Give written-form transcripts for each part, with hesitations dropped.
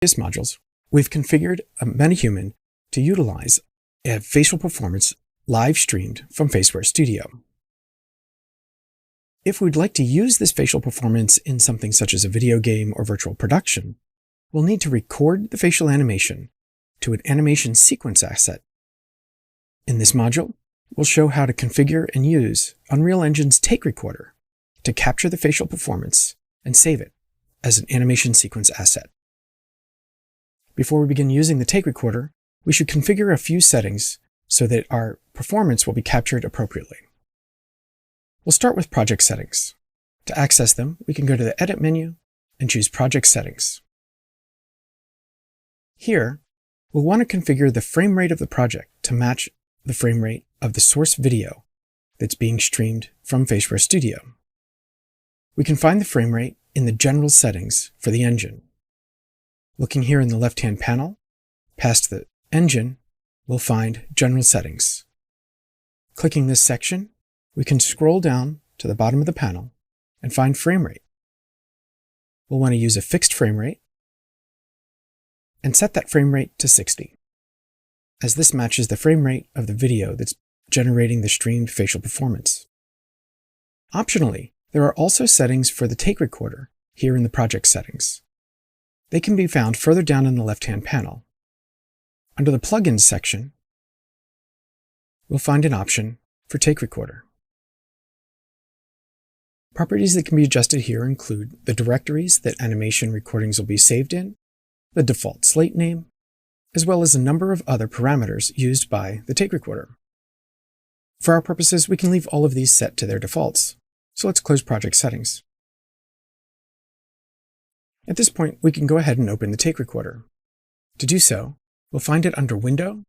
previous modules, we've configured a MetaHuman to utilize a facial performance live streamed from Faceware Studio. If we'd like to use this facial performance in something such as a video game or virtual production, we'll need to record the facial animation to an animation sequence asset. In this module, we'll show how to configure and use Unreal Engine's Take Recorder to capture the facial performance and save it as an animation sequence asset. Before we begin using the Take Recorder, we should configure a few settings so that our performance will be captured appropriately. We'll start with project settings. To access them, we can go to the Edit menu and choose Project Settings. Here, we'll want to configure the frame rate of the project to match the frame rate of the source video that's being streamed from Faceware Studio. We can find the frame rate in the General Settings for the engine. Looking here in the left-hand panel, past the engine, we'll find General Settings. Clicking this section, we can scroll down to the bottom of the panel and find frame rate. We'll want to use a fixed frame rate and set that frame rate to 60, as this matches the frame rate of the video that's generating the streamed facial performance. Optionally, there are also settings for the Take Recorder here in the Project Settings. They can be found further down in the left-hand panel. Under the Plugins section, we'll find an option for Take Recorder. Properties that can be adjusted here include the directories that animation recordings will be saved in, the default slate name, as well as a number of other parameters used by the Take Recorder. For our purposes, we can leave all of these set to their defaults. So let's close Project Settings. At this point, we can go ahead and open the Take Recorder. To do so, we'll find it under Window,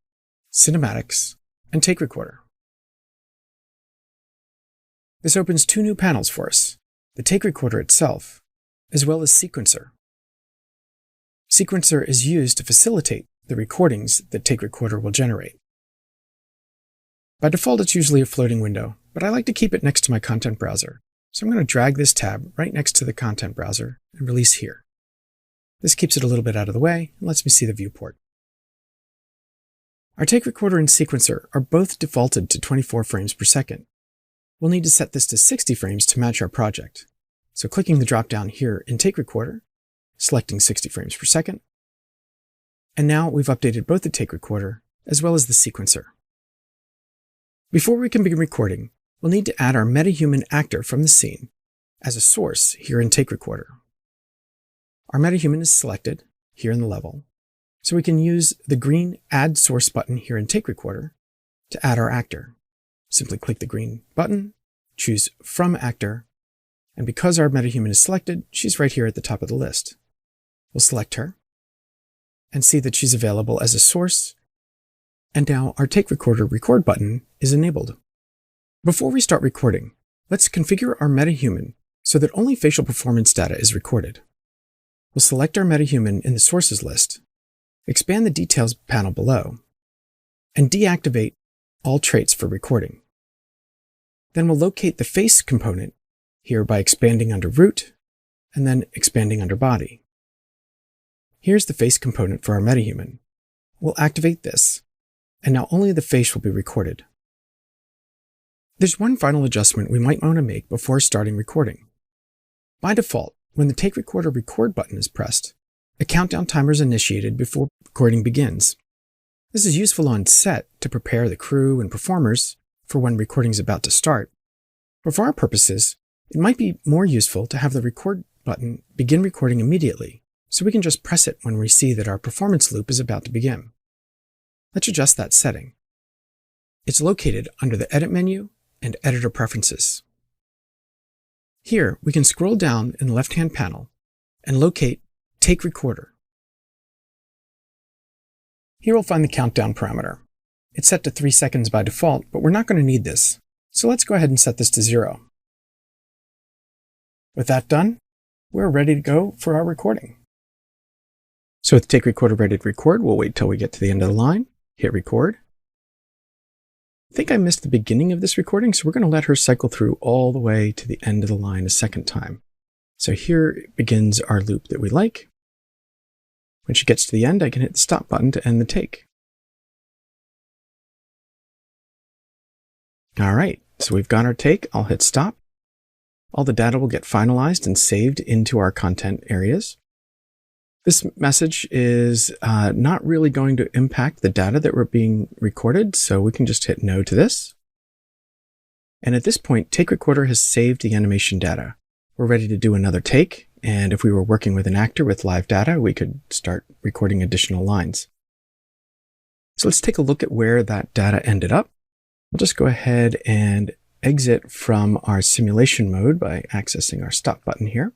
Cinematics, and Take Recorder. This opens two new panels for us, the Take Recorder itself, as well as Sequencer. Sequencer is used to facilitate the recordings that Take Recorder will generate. By default, it's usually a floating window, but I like to keep it next to my content browser. So I'm going to drag this tab right next to the content browser and release here. This keeps it a little bit out of the way and lets me see the viewport. Our Take Recorder and Sequencer are both defaulted to 24 frames per second. We'll need to set this to 60 frames to match our project. So clicking the drop-down here in Take Recorder, selecting 60 frames per second, and now we've updated both the Take Recorder as well as the Sequencer. Before we can begin recording, we'll need to add our MetaHuman actor from the scene as a source here in Take Recorder. Our MetaHuman is selected here in the level, so we can use the green Add Source button here in Take Recorder to add our actor. Simply click the green button, choose From Actor, and because our MetaHuman is selected, she's right here at the top of the list. We'll select her and see that she's available as a source, and now our Take Recorder Record button is enabled. Before we start recording, let's configure our MetaHuman so that only facial performance data is recorded. We'll select our MetaHuman in the Sources list, expand the Details panel below, and deactivate all traits for recording. Then we'll locate the Face component here by expanding under Root, and then expanding under Body. Here's the Face component for our MetaHuman. We'll activate this, and now only the face will be recorded. There's one final adjustment we might want to make before starting recording. By default, when the Take Recorder Record button is pressed, a countdown timer is initiated before recording begins. This is useful on set to prepare the crew and performers for when recording is about to start. But for our purposes, it might be more useful to have the Record button begin recording immediately, so we can just press it when we see that our performance loop is about to begin. Let's adjust that setting. It's located under the Edit menu and Editor Preferences. Here, we can scroll down in the left-hand panel and locate Take Recorder. Here we'll find the countdown parameter. It's set to 3 seconds by default, but we're not going to need this. So let's go ahead and set this to 0. With that done, we're ready to go for our recording. So with Take Recorder ready to record, we'll wait till we get to the end of the line, hit record. I think I missed the beginning of this recording, so we're going to let her cycle through all the way to the end of the line a second time. So here begins our loop that we like. When she gets to the end, I can hit the stop button to end the take. All right, so we've got our take. I'll hit stop. All the data will get finalized and saved into our content areas. This message is not really going to impact the data that we're being recorded, so we can just hit no to this. And at this point, Take Recorder has saved the animation data. We're ready to do another take, and if we were working with an actor with live data, we could start recording additional lines. So let's take a look at where that data ended up. We'll just go ahead and exit from our simulation mode by accessing our stop button here.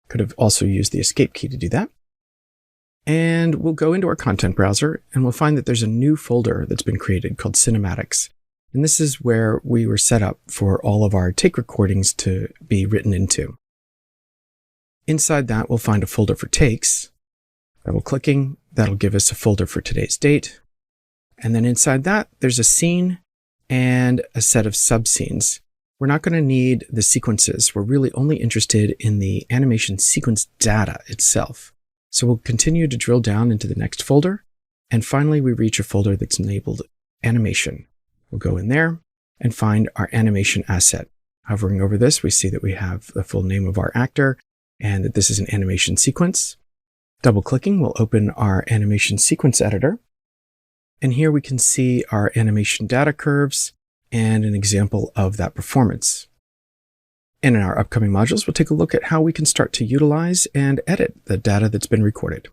Could have also used the escape key to do that. And we'll go into our content browser and we'll find that there's a new folder that's been created called Cinematics. And this is where we were set up for all of our take recordings to be written into. Inside that, we'll find a folder for takes. Double-clicking, that'll give us a folder for today's date. And then inside that, there's a scene and a set of sub-scenes. We're not going to need the sequences. We're really only interested in the animation sequence data itself. So we'll continue to drill down into the next folder. And finally, we reach a folder that's labeled animation. We'll go in there and find our animation asset. Hovering over this, we see that we have the full name of our actor and that this is an animation sequence. Double-clicking will open our animation sequence editor. And here we can see our animation data curves and an example of that performance. And in our upcoming modules, we'll take a look at how we can start to utilize and edit the data that's been recorded.